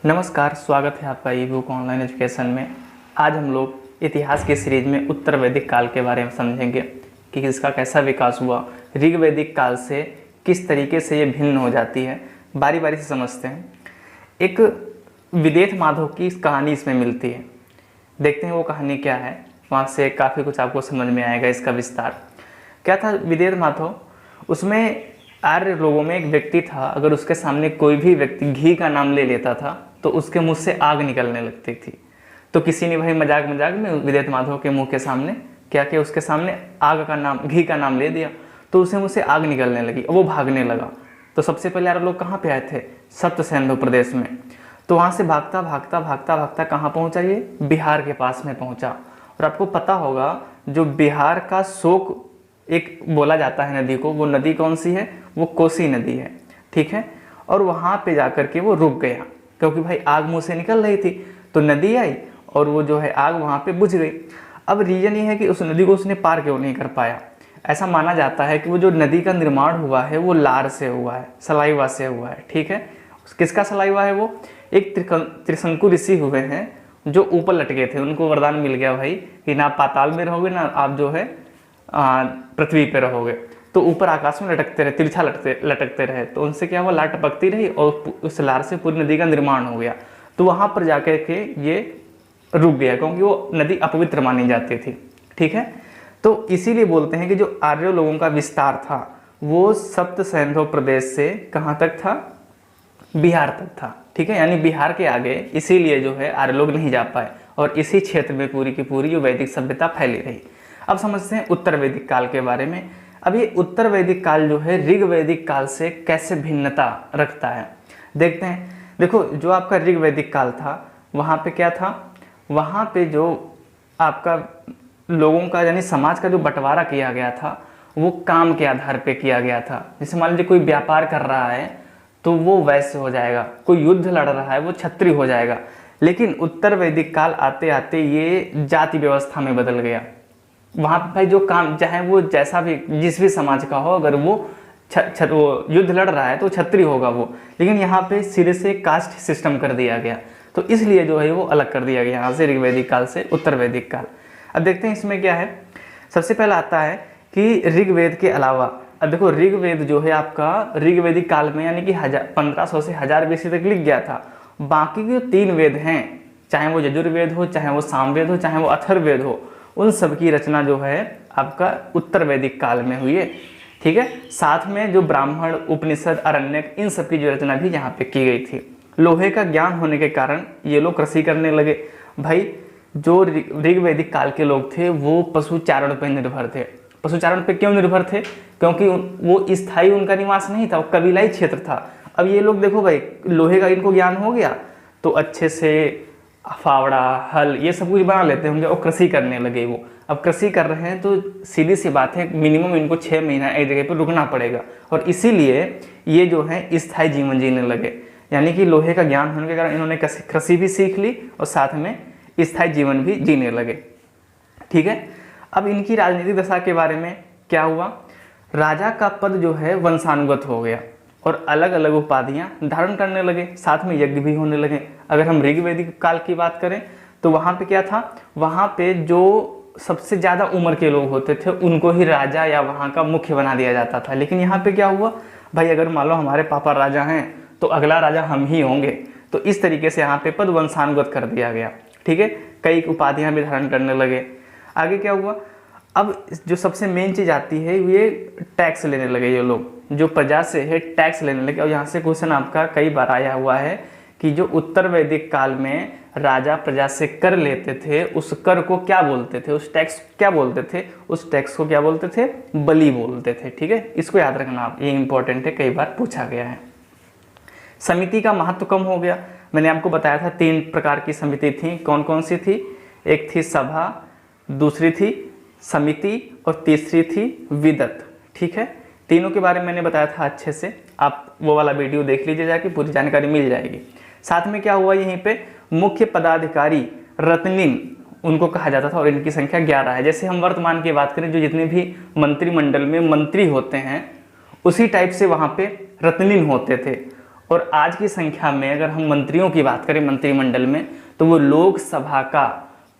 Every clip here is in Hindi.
नमस्कार, स्वागत है आपका ई बुक ऑनलाइन एजुकेशन में। आज हम लोग इतिहास की सीरीज में उत्तर वैदिक काल के बारे में समझेंगे कि इसका कैसा विकास हुआ, ऋग वैदिक काल से किस तरीके से ये भिन्न हो जाती है। बारी बारी से समझते हैं। एक विदेह माधव की कहानी इसमें मिलती है, देखते हैं वो कहानी क्या है। वहाँ से काफ़ी कुछ आपको समझ में आएगा इसका विस्तार। क्या था विदेह माधव, उसमें आर्य लोगों में एक व्यक्ति था, अगर उसके सामने कोई भी व्यक्ति घी का नाम ले लेता था तो उसके मुंह से आग निकलने लगती थी। तो किसी ने भाई मजाक मजाक में विदेह माधव के मुंह के सामने क्या किया, उसके सामने आग का नाम, घी का नाम ले दिया, तो उसे मुंह से आग निकलने लगी और वो भागने लगा। तो सबसे पहले आर्य लोग कहाँ पे आए थे? सप्तसैंधव प्रदेश में। तो वहाँ से भागता भागता भागता भागता कहाँ पहुँचा? ये बिहार के पास में पहुँचा। और आपको पता होगा जो बिहार का शोक एक बोला जाता है नदी को, वो नदी कौन सी है? वो कोसी नदी है, ठीक है। और वहाँ पे जाकर के वो रुक गया, क्योंकि भाई आग मुंह से निकल रही थी। तो नदी आई और वो जो है आग वहाँ पे बुझ गई। अब रीजन ये है कि उस नदी को उसने पार क्यों नहीं कर पाया। ऐसा माना जाता है कि वो जो नदी का निर्माण हुआ है वो लार से हुआ है, सलाइवा से हुआ है, ठीक है। किसका सलाइवा है? वो एक त्रिशंकु ऋषि हुए हैं जो ऊपर लटके थे। उनको वरदान मिल गया भाई कि ना पाताल में रहोगे ना आप जो है पृथ्वी पे रहोगे। तो ऊपर आकाश में लटकते रहे, तिरछा लटकते रहे। तो उनसे क्या हुआ, लार टपकती रही और उस लार से पूरी नदी का निर्माण हो गया। तो वहाँ पर जाकर के ये रुक गया, क्योंकि वो नदी अपवित्र मानी जाती थी, ठीक है। तो इसीलिए बोलते हैं कि जो आर्य लोगों का विस्तार था वो सप्तसैंधव प्रदेश से कहाँ तक था? बिहार तक था, ठीक है। यानी बिहार के आगे इसीलिए जो है आर्य लोग नहीं जा पाए और इसी क्षेत्र में पूरी की पूरी जो वैदिक सभ्यता फैली रही। अब समझते हैं उत्तर वैदिक काल के बारे में। अब ये उत्तर वैदिक काल जो है ऋग वैदिक काल से कैसे भिन्नता रखता है, देखते हैं। देखो, जो आपका ऋग वैदिक काल था वहाँ पे क्या था? वहाँ पे जो आपका लोगों का यानी समाज का जो बंटवारा किया गया था वो काम के आधार पे किया गया था। जैसे मान लीजिए कोई व्यापार कर रहा है तो वो वैश्य हो जाएगा, कोई युद्ध लड़ रहा है वो क्षत्रिय हो जाएगा। लेकिन उत्तर वैदिक काल आते आते ये जाति व्यवस्था में बदल गया। वहाँ पर भाई जो काम, चाहे वो जैसा भी जिस भी समाज का हो, अगर वो वो युद्ध लड़ रहा है तो क्षत्रिय होगा वो। लेकिन यहाँ पे सिरे से कास्ट सिस्टम कर दिया गया, तो इसलिए जो है वो अलग कर दिया गया यहाँ से ऋग वैदिक काल से उत्तर वैदिक काल। अब देखते हैं इसमें क्या है। सबसे पहला आता है कि ऋग्वेद के अलावा, अब देखो ऋग्वेद जो है आपका ऋग वैदिक काल में यानी कि 1500 से 1000 BC तक लिख गया था। बाकी के 3 वेद हैं, चाहे वो यजुर्वेद हो, चाहे वो सामवेद हो, चाहे वो अथर्ववेद हो, उन सब की रचना जो है आपका उत्तर वैदिक काल में हुई है, ठीक है। साथ में जो ब्राह्मण, उपनिषद, अरण्यक, इन सब की जो रचना भी यहाँ पे की गई थी। लोहे का ज्ञान होने के कारण ये लोग कृषि करने लगे। भाई जो ऋग वैदिक काल के लोग थे वो पशुचारण पर निर्भर थे। पशुचारण पे क्यों निर्भर थे? क्योंकि वो स्थायी उनका निवास नहीं था, वो कबीलाई क्षेत्र था। अब ये लोग देखो भाई, लोहे का इनको ज्ञान हो गया तो अच्छे से फावड़ा, हल, ये सब कुछ बना लेते होंगे और कृषि करने लगे। वो अब कृषि कर रहे हैं तो सीधी सी बात है मिनिमम इनको 6 महीना एक जगह पर रुकना पड़ेगा, और इसीलिए ये जो है स्थायी जीवन जीने लगे। यानी कि लोहे का ज्ञान होने के कारण इन्होंने कृषि भी सीख ली और साथ में स्थायी जीवन भी जीने लगे, ठीक है। अब इनकी राजनीतिक दशा के बारे में क्या हुआ? राजा का पद जो है वंशानुगत हो गया और अलग अलग उपाधियां धारण करने लगे, साथ में यज्ञ भी होने लगे। अगर हम ऋग वैदिक काल की बात करें तो वहाँ पे क्या था? वहाँ पे जो सबसे ज़्यादा उम्र के लोग होते थे उनको ही राजा या वहाँ का मुख्य बना दिया जाता था। लेकिन यहाँ पे क्या हुआ भाई, अगर मान लो हमारे पापा राजा हैं तो अगला राजा हम ही होंगे। तो इस तरीके से यहाँ पे पद वंशानुगत कर दिया गया, ठीक है। कई उपाधियाँ भी धारण करने लगे। आगे क्या हुआ? अब जो सबसे मेन चीज़ आती है ये टैक्स लेने लगे। ये लोग जो प्रजा से है टैक्स लेने लगे। और यहाँ से क्वेश्चन आपका कई बार आया हुआ है कि जो उत्तर वैदिक काल में राजा प्रजा से कर लेते थे उस कर को क्या बोलते थे? उस टैक्स क्या बोलते थे? उस टैक्स को क्या बोलते थे? बलि बोलते थे, ठीक है। इसको याद रखना आप, ये इंपॉर्टेंट है, कई बार पूछा गया है। समिति का महत्व कम हो गया। मैंने आपको बताया था 3 प्रकार की समिति थी। कौन कौन सी थी? एक थी सभा, दूसरी थी समिति और तीसरी थी विदत, ठीक है। तीनों के बारे में मैंने बताया था अच्छे से, आप वो वाला वीडियो देख लीजिए जाके, पूरी जानकारी मिल जाएगी। साथ में क्या हुआ, यहीं पे मुख्य पदाधिकारी रत्निन उनको कहा जाता था और इनकी संख्या 11 है। जैसे हम वर्तमान की बात करें, जो जितने भी मंत्रिमंडल में मंत्री होते हैं उसी टाइप से वहाँ पे रत्निन होते थे। और आज की संख्या में अगर हम मंत्रियों की बात करें मंत्रिमंडल में, तो वो लोकसभा का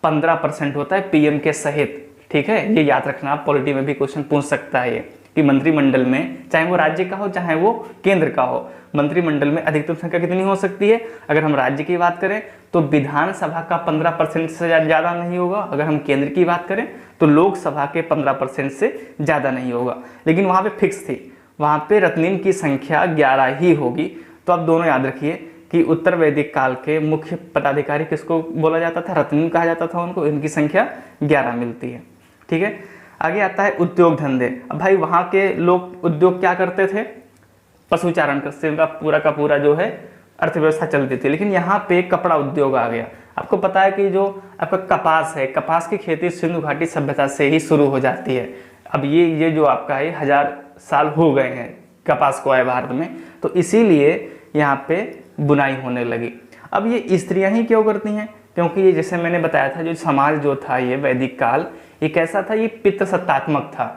15% होता है पीएम के सहित। ठीक है, ये याद रखना, आप पॉलिटी में भी क्वेश्चन पूछ सकता है ये कि मंत्रिमंडल में, चाहे वो राज्य का हो चाहे वो केंद्र का हो, मंत्रिमंडल में अधिकतम संख्या कितनी हो सकती है। अगर हम राज्य की बात करें तो विधानसभा का 15% से ज़्यादा नहीं होगा। अगर हम केंद्र की बात करें तो लोकसभा के 15% से ज़्यादा नहीं होगा। लेकिन वहाँ पे फिक्स थी, वहाँ पे रत्नीन की संख्या 11 ही होगी। तो आप दोनों याद रखिए कि उत्तर वैदिक काल के मुख्य पदाधिकारी किसको बोला जाता था, रत्नीन कहा जाता था उनको। इनकी संख्या 11 मिलती है। ठीक है, आगे आता है उद्योग धंधे। अब भाई वहाँ के लोग उद्योग क्या करते थे, पशुचारण से उनका पूरा का पूरा जो है अर्थव्यवस्था चलती थी। लेकिन यहाँ पे कपड़ा उद्योग आ गया। आपको पता है कि जो आपका कपास है, कपास की खेती सिंधु घाटी सभ्यता से ही शुरू हो जाती है। अब ये जो आपका है 1000 साल हो गए हैं कपास को आए भारत में, तो इसीलिए यहाँ पे बुनाई होने लगी। अब ये स्त्रियाँ ही क्यों करती हैं, क्योंकि ये जैसे मैंने बताया था, जो समाज जो था ये वैदिक काल, ये कैसा था, ये पितृसत्तात्मक था।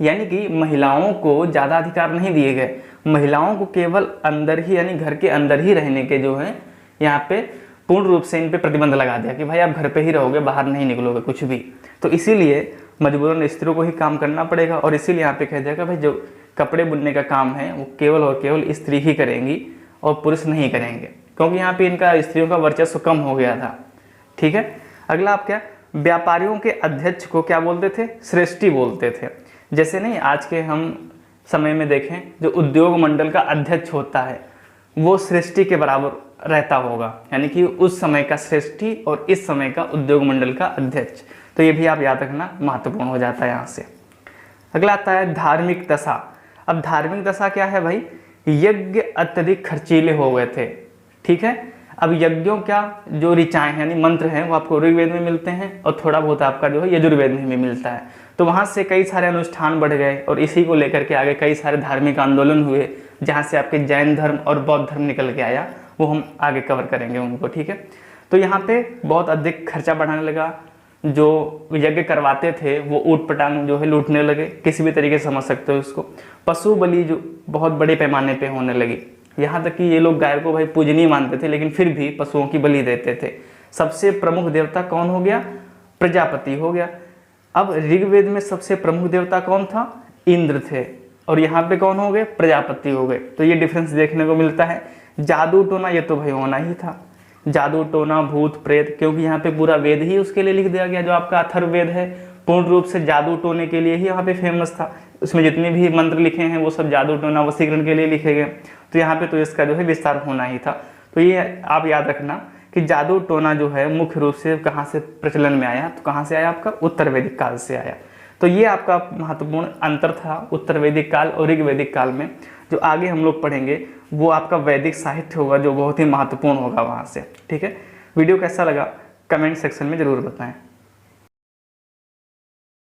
यानी कि महिलाओं को ज़्यादा अधिकार नहीं दिए गए, महिलाओं को केवल अंदर ही, यानी घर के अंदर ही रहने के जो है यहाँ पे पूर्ण रूप से इन पे प्रतिबंध लगा दिया कि भाई आप घर पे ही रहोगे, बाहर नहीं निकलोगे कुछ भी। तो इसीलिए मजबूरन स्त्रियों को ही काम करना पड़ेगा। और इसीलिए यहाँ पे कह दिया कि भाई जो कपड़े बुनने का काम है वो केवल और केवल स्त्री ही करेंगी और पुरुष नहीं करेंगे, क्योंकि यहाँ पे इनका स्त्रियों का वर्चस्व कम हो गया था। ठीक है, अगला आप क्या, व्यापारियों के अध्यक्ष को क्या बोलते थे, श्रेष्ठी बोलते थे। जैसे नहीं आज के हम समय में देखें, जो उद्योग मंडल का अध्यक्ष होता है वो श्रेष्ठी के बराबर रहता होगा, यानी कि उस समय का श्रेष्ठी और इस समय का उद्योग मंडल का अध्यक्ष। तो ये भी आप याद रखना, महत्वपूर्ण हो जाता है यहाँ से। अगला आता है धार्मिक दशा। अब धार्मिक दशा क्या है भाई, यज्ञ अत्यधिक खर्चीले हो गए थे। ठीक है, अब यज्ञों क्या जो ऋचाएँ हैं यानी मंत्र हैं वो आपको ऋग्वेद में मिलते हैं और थोड़ा बहुत आपका जो है यजुर्वेद में भी मिलता है। तो वहाँ से कई सारे अनुष्ठान बढ़ गए और इसी को लेकर के आगे कई सारे धार्मिक आंदोलन हुए, जहाँ से आपके जैन धर्म और बौद्ध धर्म निकल के आया, वो हम आगे कवर करेंगे उनको। ठीक है, तो यहाँ पे बहुत अधिक खर्चा बढ़ाने लगा, जो यज्ञ करवाते थे वो ऊट पटांग जो है लूटने लगे, किसी भी तरीके से समझ सकते हो इसको। पशु बलि जो बहुत बड़े पैमाने पे होने लगी, यहाँ तक कि ये लोग गाय को भाई पूजनीय मानते थे, लेकिन फिर भी पशुओं की बलि देते थे। सबसे प्रमुख देवता कौन हो गया, प्रजापति हो गया। अब ऋग्वेद में सबसे प्रमुख देवता कौन था, इंद्र थे, और यहाँ पे कौन हो गए, प्रजापति हो गए। तो ये डिफरेंस देखने को मिलता है। जादू टोना ये तो भाई होना ही था, जादू टोना भूत प्रेत, क्योंकि यहाँ पे पूरा वेद ही उसके लिए लिख दिया गया। जो आपका अथर्ववेद है पूर्ण रूप से जादू टोने के लिए ही यहाँ पे फेमस था। उसमें जितने भी मंत्र लिखे हैं वो सब जादू टोना वशीकरण के लिए लिखे गए। तो यहाँ पे तो इसका जो है विस्तार होना ही था। तो ये आप याद रखना कि जादू टोना जो है मुख्य रूप से कहाँ से प्रचलन में आया, तो कहाँ से आया, आपका उत्तर वैदिक काल से आया। तो ये आपका महत्वपूर्ण अंतर था उत्तर वैदिक काल और ऋग वैदिक काल में। जो आगे हम लोग पढ़ेंगे वो आपका वैदिक साहित्य होगा, जो बहुत ही महत्वपूर्ण होगा वहाँ से। ठीक है, वीडियो कैसा लगा कमेंट सेक्शन में ज़रूर बताएं।